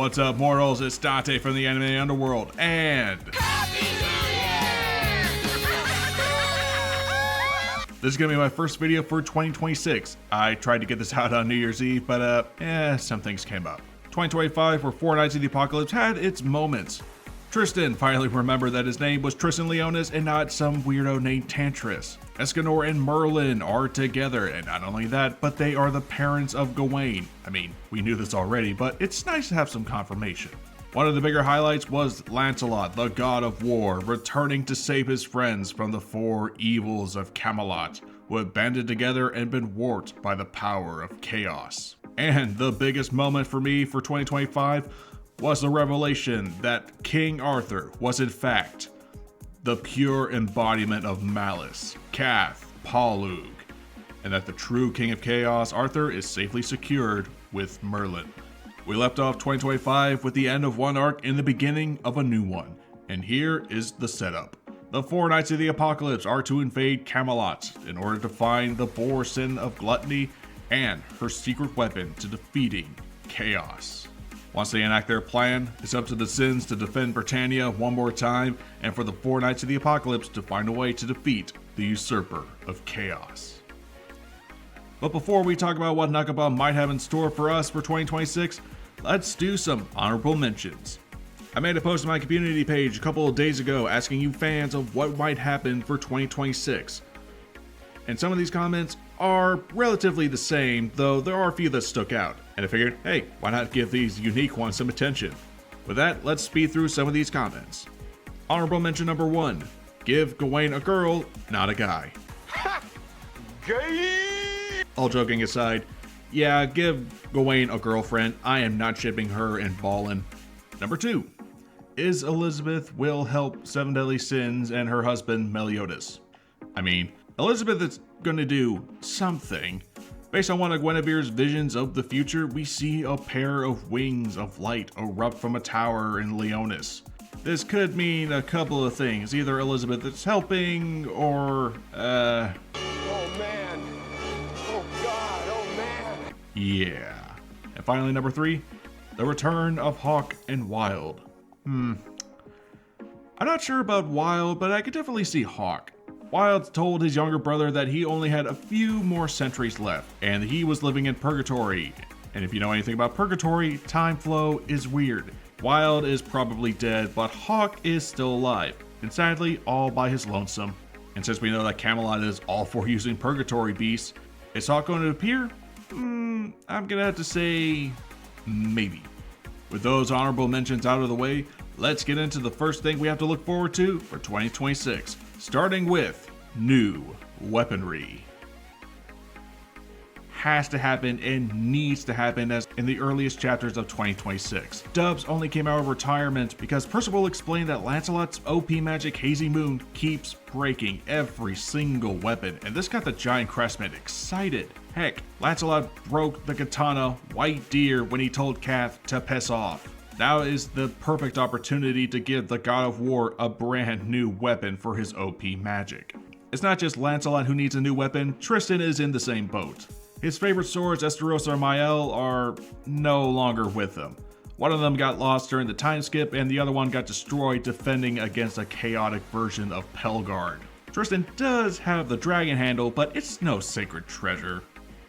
What's up, mortals? It's Dante from the anime Underworld, and Happy New Year! This is gonna be my first video for 2026. I tried to get this out on New Year's Eve, but some things came up. 2025 for Four Knights of the Apocalypse had its moments. Tristan finally remembered that his name was Tristan Leonis and not some weirdo named Tantris. Escanor and Merlin are together, and not only that, but they are the parents of Gawain. I mean, we knew this already, but it's nice to have some confirmation. One of the bigger highlights was Lancelot, the god of war, returning to save his friends from the four evils of Camelot, who had banded together and been warped by the power of chaos. And the biggest moment for me for 2025 was the revelation that King Arthur was in fact the pure embodiment of malice, Cath, Palug, and that the true King of Chaos, Arthur, is safely secured with Merlin. We left off 2025 with the end of one arc and the beginning of a new one, and here is the setup. The Four Knights of the Apocalypse are to invade Camelot in order to find the boar sin of gluttony and her secret weapon to defeating chaos. Once they enact their plan, it's up to the Sins to defend Britannia one more time, and for the Four Knights of the Apocalypse to find a way to defeat the usurper of chaos. But before we talk about what Nakaba might have in store for us for 2026, let's do some honorable mentions. I made a post on my community page a couple of days ago asking you fans of what might happen for 2026. And some of these comments are relatively the same, though there are a few that stuck out. And I figured, hey, why not give these unique ones some attention? With that, let's speed through some of these comments. Honorable mention number 1, give Gawain a girl, not a guy. Ha! Gay! All joking aside, yeah, give Gawain a girlfriend. I am not shipping her and Ballin. Number 2, is Elizabeth will help Seven Deadly Sins and her husband Meliodas. I mean, Elizabeth is gonna do something. Based on one of Guinevere's visions of the future, we see a pair of wings of light erupt from a tower in Leonis. This could mean a couple of things. Either Elizabeth is helping, or, Oh man. Oh god, oh man. yeah. And finally, number 3, the return of Hawk and Wild. I'm not sure about Wild, but I could definitely see Hawk. Wild told his younger brother that he only had a few more centuries left, and he was living in purgatory. And if you know anything about purgatory, time flow is weird. Wild is probably dead, but Hawk is still alive, and sadly, all by his lonesome. And since we know that Camelot is all for using purgatory beasts, is Hawk going to appear? I'm gonna have to say, maybe. With those honorable mentions out of the way, let's get into the first thing we have to look forward to for 2026. Starting with new weaponry. Has to happen and needs to happen as in the earliest chapters of 2026. Dubs only came out of retirement because Percival explained that Lancelot's OP magic 𝐬𝐮𝐬𝐫𝐞 keeps breaking every single weapon, and this got the giant craftsman excited. Heck, Lancelot broke the katana White Deer when he told Cath to piss off. Now is the perfect opportunity to give the God of War a brand new weapon for his OP magic. It's not just Lancelot who needs a new weapon, Tristan is in the same boat. His favorite swords, Shyrose and 𝐼𝐸, are no longer with him. One of them got lost during the time skip, and the other one got destroyed defending against a chaotic version of Pelgard. Tristan does have the dragon handle, but it's no sacred treasure.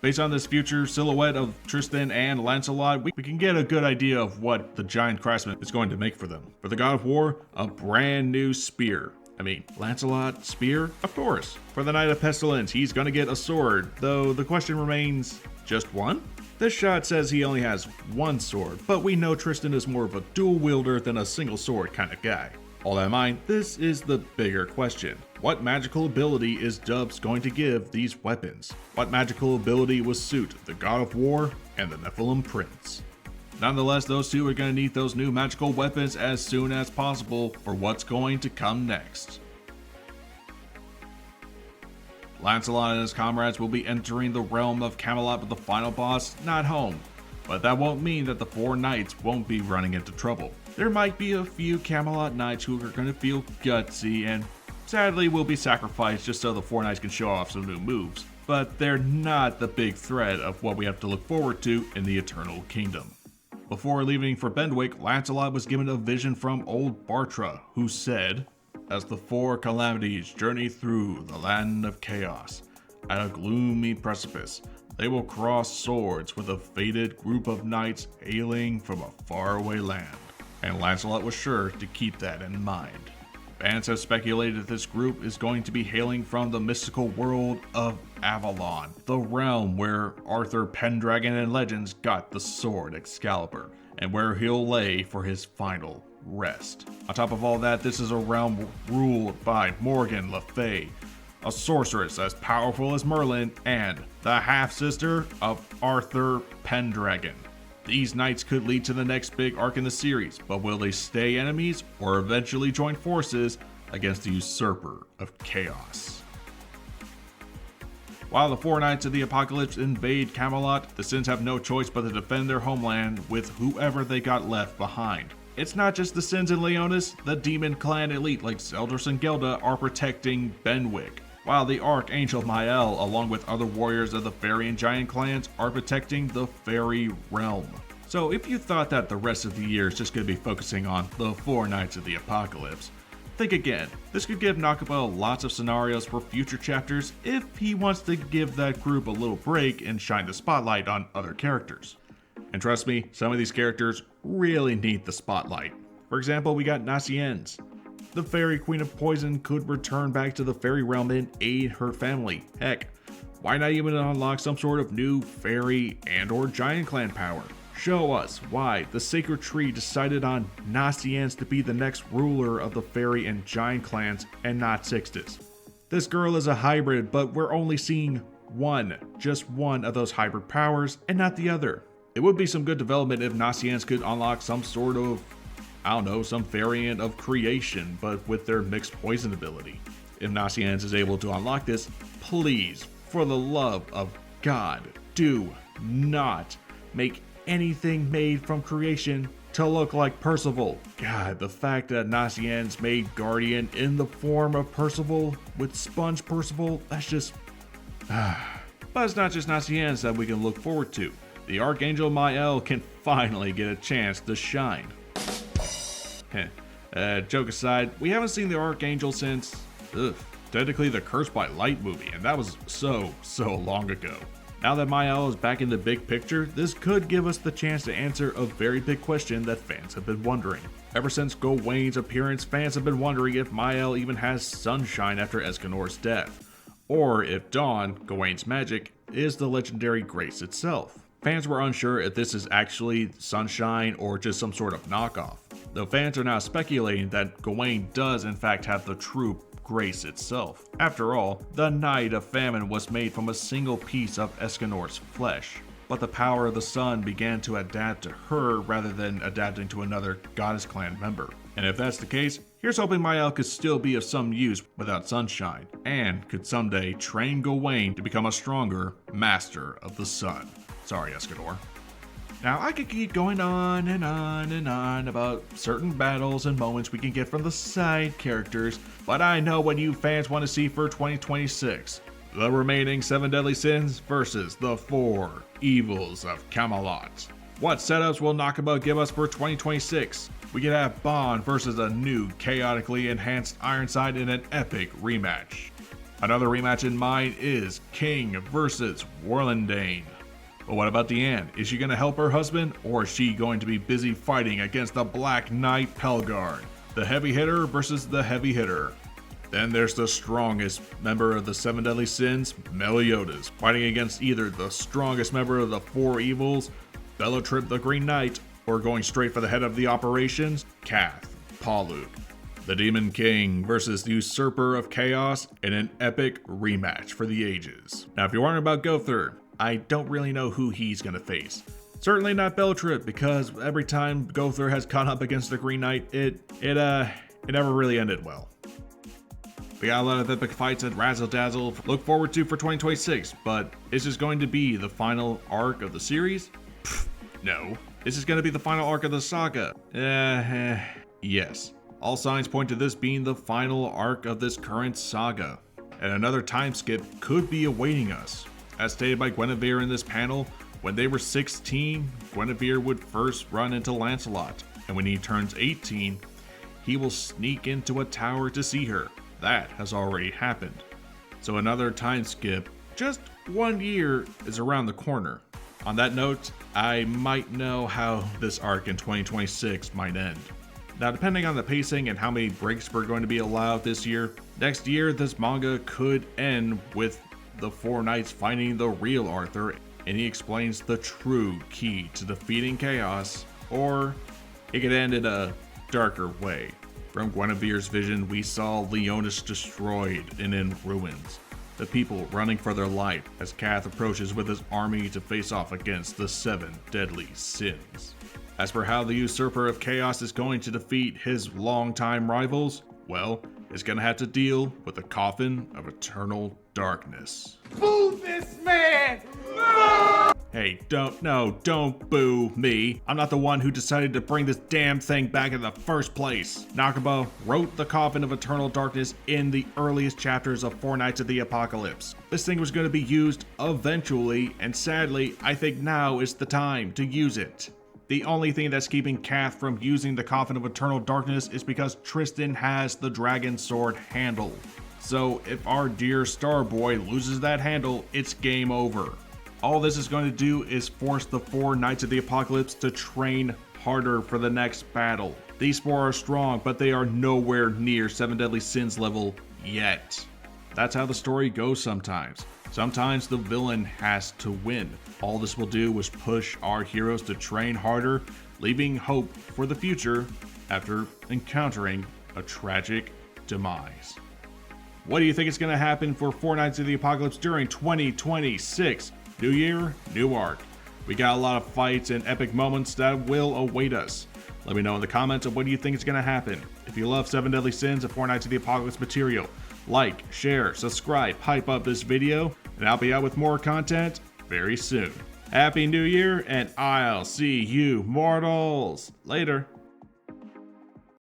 Based on this future silhouette of Tristan and Lancelot, we can get a good idea of what the giant craftsman is going to make for them. For the God of War, a brand new spear. I mean, Lancelot, spear? Of course. For the Knight of Pestilence, he's gonna get a sword, though the question remains, just one? This shot says he only has one sword, but we know Tristan is more of a dual wielder than a single sword kind of guy. All that in mind, this is the bigger question. What magical ability is Dubs going to give these weapons? What magical ability will suit the God of War and the Nephilim Prince? Nonetheless, those two are going to need those new magical weapons as soon as possible for what's going to come next. Lancelot and his comrades will be entering the realm of Camelot with the final boss not home, but that won't mean that the four knights won't be running into trouble. There might be a few Camelot knights who are going to feel gutsy and sadly will be sacrificed just so the four knights can show off some new moves, but they're not the big threat of what we have to look forward to in the Eternal Kingdom. Before leaving for Benwick, Lancelot was given a vision from old Bartra, who said, "As the four calamities journey through the land of chaos, at a gloomy precipice, they will cross swords with a fated group of knights hailing from a faraway land." And Lancelot was sure to keep that in mind. Fans have speculated that this group is going to be hailing from the mystical world of Avalon, the realm where Arthur Pendragon and Legends got the sword Excalibur, and where he'll lay for his final rest. On top of all that, this is a realm ruled by Morgan Le Fay, a sorceress as powerful as Merlin, and the half-sister of Arthur Pendragon. These knights could lead to the next big arc in the series, but will they stay enemies or eventually join forces against the usurper of chaos? While the four knights of the apocalypse invade Camelot, the Sins have no choice but to defend their homeland with whoever they got left behind. It's not just the Sins and Leonis, the demon clan elite like 𝐿𝐻𝐿 and 𝐿𝐷A are protecting Benwick, while the Archangel Mael, along with other warriors of the fairy and giant clans, are protecting the fairy realm. So if you thought that the rest of the year is just going to be focusing on the four knights of the apocalypse, think again. This could give 𝐼𝐸𝐵 lots of scenarios for future chapters if he wants to give that group a little break and shine the spotlight on other characters. And trust me, some of these characters really need the spotlight. For example, we got 𝐼𝐸𝐵𝐿. The fairy queen of poison could return back to the fairy realm and aid her family. Heck, why not even unlock some sort of new fairy and or giant clan power? Show us why the sacred tree decided on 𝐼𝐸𝐵𝐿 to be the next ruler of the fairy and giant clans and not Sixtus. This girl is a hybrid, but we're only seeing just one of those hybrid powers and not the other. It would be some good development if 𝐼𝐸𝐵𝐿 could unlock some sort of, some variant of creation, but with their mixed poison ability. If 𝐼𝐸𝐵𝐿 is able to unlock this, please, for the love of God, do not make anything made from creation to look like Percival. God, the fact that 𝐼𝐸𝐵𝐿's made Guardian in the form of Percival with Sponge Percival, that's just... But it's not just 𝐼𝐸𝐿 that we can look forward to. The Archangel Mael can finally get a chance to shine. Joke aside, we haven't seen the Archangel since, technically the Cursed by Light movie, and that was so long ago. Now that Mael is back in the big picture, this could give us the chance to answer a very big question that fans have been wondering. Ever since Gawain's appearance, fans have been wondering if Mael even has sunshine after Escanor's death, or if Dawn, Gawain's magic, is the legendary grace itself. Fans were unsure if this is actually sunshine or just some sort of knockoff, though fans are now speculating that Gawain does in fact have the true grace itself. After all, the Knight of Famine was made from a single piece of Escanor's flesh, but the power of the sun began to adapt to her rather than adapting to another Goddess Clan member. And if that's the case, here's hoping Mael could still be of some use without sunshine, and could someday train Gawain to become a stronger Master of the Sun. Sorry, Escanor. Now, I could keep going on and on and on about certain battles and moments we can get from the side characters, but I know what you fans want to see for 2026. The remaining 7 deadly sins versus the 4 evils of Camelot. What setups will 𝐼𝐸𝐵𝐿 give us for 2026? We could have Bond versus a new chaotically enhanced Ironside in an epic rematch. Another rematch in mind is King versus Warlindane. But what about Deanne? Is she going to help her husband, or is she going to be busy fighting against the Black Knight Pelgard? The heavy hitter versus the heavy hitter. Then there's the strongest member of the 7 deadly sins, Meliodas, fighting against either the strongest member of the 4 evils, Bellatrip the Green Knight, or going straight for the head of the operations, Cath, Palug. The Demon King versus the Usurper of Chaos in an epic rematch for the ages. Now if you're wondering about Gowther, I don't really know who he's going to face. Certainly not Bellatrip, because every time Gowther has caught up against the Green Knight, it never really ended well. We got a lot of epic fights at Razzle Dazzle to look forward to for 2026, but is this going to be the final arc of the series? Pfft, no. Is this going to be the final arc of the saga? Yes. All signs point to this being the final arc of this current saga, and another time skip could be awaiting us. As stated by Guinevere in this panel, When they were 16, Guinevere would first run into Lancelot, and when he turns 18, he will sneak into a tower to see her. That has already happened. So another time skip, just 1 year, is around the corner. On that note, I might know how this arc in 2026 might end. Now, depending on the pacing and how many breaks we're going to be allowed this year, next year this manga could end with the four knights finding the real Arthur and he explains the true key to defeating chaos, or it could end in a darker way. From Guinevere's vision, we saw Leonis destroyed and in ruins, the people running for their life as Cath approaches with his army to face off against the 7 deadly sins. As for how the usurper of chaos is going to defeat his longtime rivals, well, it's gonna have to deal with the coffin of eternal darkness. Boo this man! Hey, don't boo me. I'm not the one who decided to bring this damn thing back in the first place. 𝐸𝐽 wrote the Coffin of Eternal Darkness in the earliest chapters of Four Knights of the Apocalypse. This thing was going to be used eventually, and sadly, I think now is the time to use it. The only thing that's keeping Cath from using the Coffin of Eternal Darkness is because Tristan has the Dragon Sword handle. So if our dear Starboy loses that handle, it's game over. All this is going to do is force the 4 Knights of the Apocalypse to train harder for the next battle. These 4 are strong, but they are nowhere near 7 Deadly Sins level yet. That's how the story goes sometimes. Sometimes the villain has to win. All this will do is push our heroes to train harder, leaving hope for the future after encountering a tragic demise. What do you think is going to happen for 4 Knights of the Apocalypse during 2026? New year, new arc. We got a lot of fights and epic moments that will await us. Let me know in the comments of what do you think is going to happen. If you love 7 Deadly Sins and 4 Knights of the Apocalypse material, like, share, subscribe, hype up this video, and I'll be out with more content very soon. Happy New Year, and I'll see you mortals later.